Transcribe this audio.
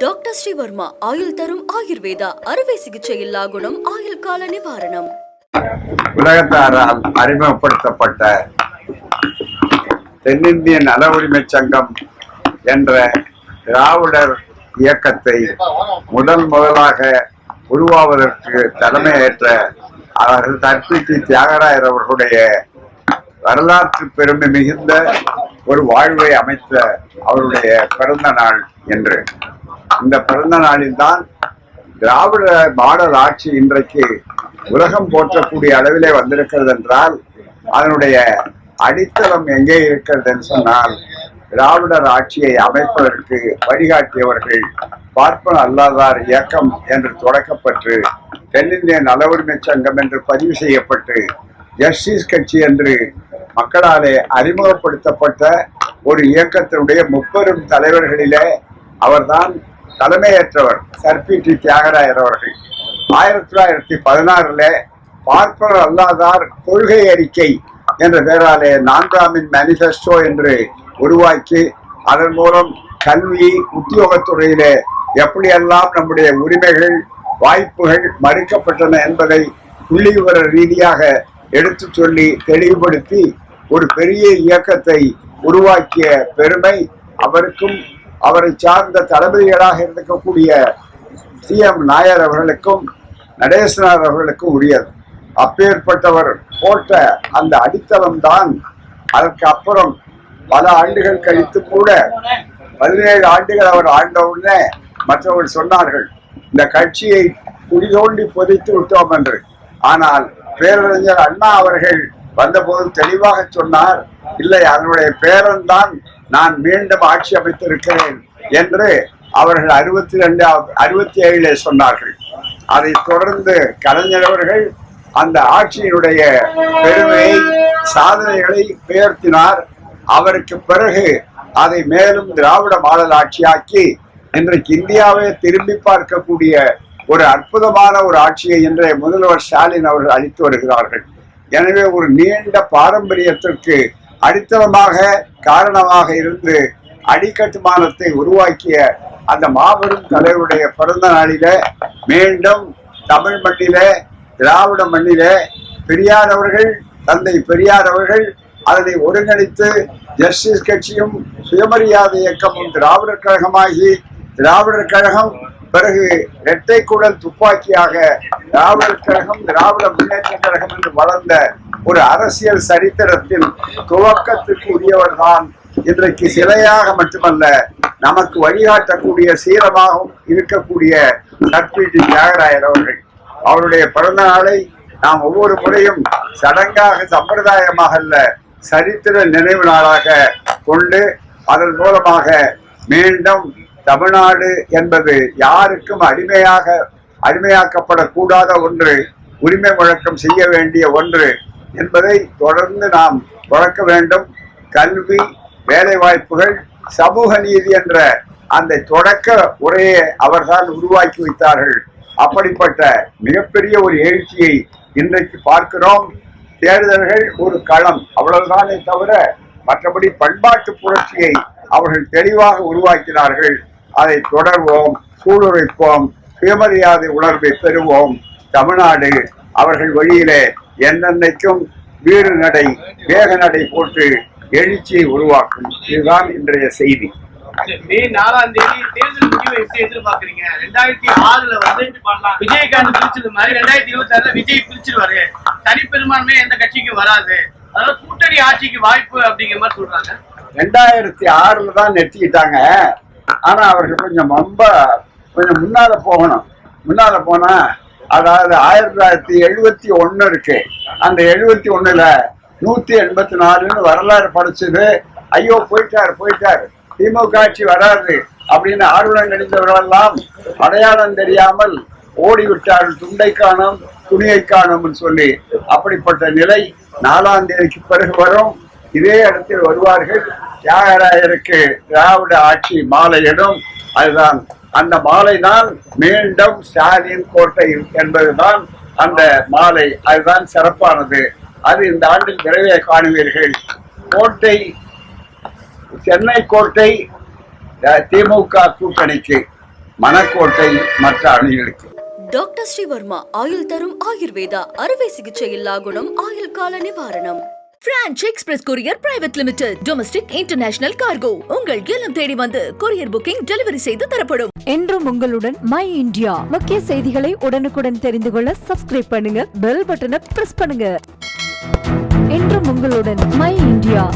Doctor Sreevarma ஆயுள் தரும் ஆயுர்வேதா அறுவை சிகிச்சை இல்லா குணம் ஆயுள் கால நிவாரணம். உலகத்தாரால் அறிமுகப்படுத்தப்பட்ட தென்னிந்திய நல உரிமை சங்கம் என்ற திராவிடர் இயக்கத்தை முதலாக உருவாவதற்கு தலைமையேற்ற அவர்கள் தற்பி தியாகராயர் அவர்களுடைய வரலாற்று பெருமை மிகுந்த ஒரு வாழ்வை அமைத்த அவருடைய பிறந்த நாள் என்று இந்த பிறந்த நாளில்தான் திராவிட மாடல் ஆட்சி இன்றைக்கு உலகம் போற்றக்கூடிய அளவிலே வந்திருக்கிறது என்றால் அதனுடைய அடித்தளம் எங்கே இருக்கிறது என்று சொன்னால் திராவிடர் ஆட்சியை அமைப்பதற்கு வழிகாட்டியவர்கள் பார்ப்பன அல்லாதார் இயக்கம் என்று தொடக்கப்பட்டு தென்னிந்திய நல உரிமை சங்கம் என்று பதிவு செய்யப்பட்டு ஜஸ்டிஸ் கட்சி என்று மக்களாலே அறிமுகப்படுத்தப்பட்ட ஒரு இயக்கத்தினுடைய முப்பெரும் தலைவர்களிலே அவர்தான் தலைமையேற்றவர் சர்பிடி தியாகராயர் அவர்கள். 1916 பார்ப்பனர் அல்லாதார் கொள்கை அறிக்கை என்ற பெயராலே 4ஆம் மேனிஃபெஸ்டோ என்று உருவாக்கி அதன் மூலம் கல்வி உத்தியோகத்துறையிலே எப்படியெல்லாம் நம்முடைய உரிமைகள் வாய்ப்புகள் மறுக்கப்பட்டன என்பதை புள்ளி விவர ரீதியாக எடுத்து சொல்லி தெளிவுபடுத்தி ஒரு பெரிய இயக்கத்தை உருவாக்கிய பெருமை அவருக்கும் அவரை சார்ந்த தளபதிகளாக இருக்கக்கூடிய CM நாயர் அவர்களுக்கும் நடேசனார் அவர்களுக்கும் உரியது. அப்பேற்பட்டவர் போட்ட அந்த அடித்தளம் தான் அதற்கு அப்புறம் பல ஆண்டுகள் கழித்து கூட 17 ஆண்டுகள் அவர் ஆண்டவுடனே மற்றவர்கள் சொன்னார்கள் இந்த கட்சியை குடிதோண்டி புதைத்து விட்டோம் என்று. ஆனால் பேரறிஞர் அண்ணா அவர்கள் வந்தபோது தெளிவாக சொன்னார், இல்லை அதனுடைய பேரன் தான் நான் மீண்டும் ஆட்சி அமைத்திருக்கிறேன் என்று அவர்கள் 67 சொன்னார்கள். அதை தொடர்ந்து கலைஞர் அவர்கள் அந்த ஆட்சியினுடைய பெருமையை சாதனைகளை உயர்த்தினார். அவருக்கு பிறகு அதை மேலும் திராவிட மாடல் ஆட்சியாக்கி இன்றைக்கு இந்தியாவை திரும்பி பார்க்கக்கூடிய ஒரு அற்புதமான ஒரு ஆட்சியை இன்றைய முதல்வர் ஸ்டாலின் அவர்கள் அளித்து வருகிறார்கள். எனவே ஒரு நீண்ட பாரம்பரியத்திற்கு அடித்தளமாக காரணமாக இருந்து அடிக்கட்டுமானத்தை உருவாக்கிய அந்த மாபெரும் தலைவருடைய பிறந்த நாளில மீண்டும் தமிழ் மண்ணிலே திராவிட மண்ணிலே பெரியார் அவர்கள் தந்தை பெரியார் அவர்கள் அதனை ஒருங்கிணைத்து ஜஸ்டிஸ் கட்சியும் சுயமரியாதை இயக்கமும் திராவிடர் கழகமாகி திராவிடர் கழகம் பிறகு இரட்டை குடல் துப்பாக்கியாக திராவிடர் கழகம் திராவிட முன்னேற்ற கழகம் என்று வளர்ந்த ஒரு அரசியல் சரித்திரத்தில் துவக்கத்துக்கு உரியவர் தான் இன்றைக்கு சிலையாக மட்டுமல்ல நமக்கு வழிகாட்டக்கூடிய சீரமாகவும் இருக்கக்கூடிய சர்பிடி தியாகராயர் அவர்கள். அவருடைய பிறந்த நாளை நாம் ஒவ்வொரு முறையும் சடங்காக சம்பிரதாயமாக அல்ல சரித்திர நினைவு நாளாக கொண்டு அதன் மூலமாக மீண்டும் தமிழ்நாடு என்பது யாருக்கும் அடிமையாக்கப்படக்கூடாத ஒன்று, உரிமை முழக்கம் செய்ய வேண்டிய ஒன்று என்பதை தொடர்ந்து நாம் வளர்க்க வேண்டும். கல்வி, வேலை வாய்ப்புகள், சமூக நீதி என்ற அந்த தொடக்க உரையை அவர்தான் உருவாக்கி வைத்தார்கள். அப்படிப்பட்ட மிகப்பெரிய ஒரு எழுச்சியை இன்றைக்கு பார்க்கிறோம். தேர்தல்கள் ஒரு களம் அவ்வளவுதானே தவிர மற்றபடி பண்பாட்டு புரட்சியை அவர்கள் தெளிவாக உருவாக்கினார்கள். அதை தொடர்வோம், சூளுரைப்போம், சுயமரியாதை உணர்வை பெறுவோம். தமிழ்நாடு அவர்கள் வழியிலே என்னென்னைக்கும் வீறு நடை வேக நடை போட்டு எழுச்சியை உருவாக்கும். இதுதான் இன்றைய செய்தி. மே 4ஆம் தேதி தேர்தல் முடிவை எப்படி எதிர்பார்க்கறீங்க? 2006 விஜயகாந்த் பிரிச்சது மாதிரி 2026 விஜய் பிரிச்சிருவாரு, தனிப்பெரும்பான்மை எந்த கட்சிக்கும் வராது, அதனால கூட்டணி ஆட்சிக்கு வாய்ப்பு அப்படிங்கிற மாதிரி சொல்றாங்க. 2006 தான் நெட்டிக்கிட்டாங்க. ஆனா அவர்கள் கொஞ்சம் முன்னால போகணும். முன்னால போனா அதாவது 1971 இருக்கு. அந்த 71ல 184 வரலாறு படிச்சது. ஐயோ போயிட்டாரு திமுக ஆட்சி வராது அப்படின்னு ஆர்வம் கணிந்தவர்களெல்லாம் அடையாளம் தெரியாமல் ஓடிவிட்டார்கள். துண்டை காணும் துணியை காணும் சொல்லி. அப்படிப்பட்ட நிலை 4ஆம் தேதிக்கு பிறகு வரும். இதே இடத்தில் வருவார்கள். தியாகராயருக்கு திராவிட ஆட்சி மாலையிடும். அதுதான் அந்த மாலை தான் மீண்டும் ஸ்டாலின் கோட்டை என்பதுதான் அந்த மாலை. அதுதான் சிறப்பானது. அது இந்த ஆண்டில் விரைவே காணுவீர்கள். கோட்டை சென்னை கோட்டை திமுக கூட்டணிக்கு மணக்கோட்டை மற்ற அணிகளுக்கு. டாக்டர் ஸ்ரீவர்மா ஆயுள் தரும் ஆயுர்வேதா அறுவை சிகிச்சை இல்லா குணம் ஆயுள் கால நிவாரணம். Branch express courier private limited domestic international cargo உங்கள் இல்லம் தேடி வந்து கொரியர் புக்கிங் டெலிவரி செய்து தரப்படும். என்றும் உங்களுடன் மை இந்தியா. முக்கிய செய்திகளை உடனுக்குடன் தெரிந்து கொள்ள சப்ஸ்கிரைப் பண்ணுங்க, பெல் பட்டனை பிரஸ் பண்ணுங்க. என்றும் உங்களுடன் மை இந்தியா.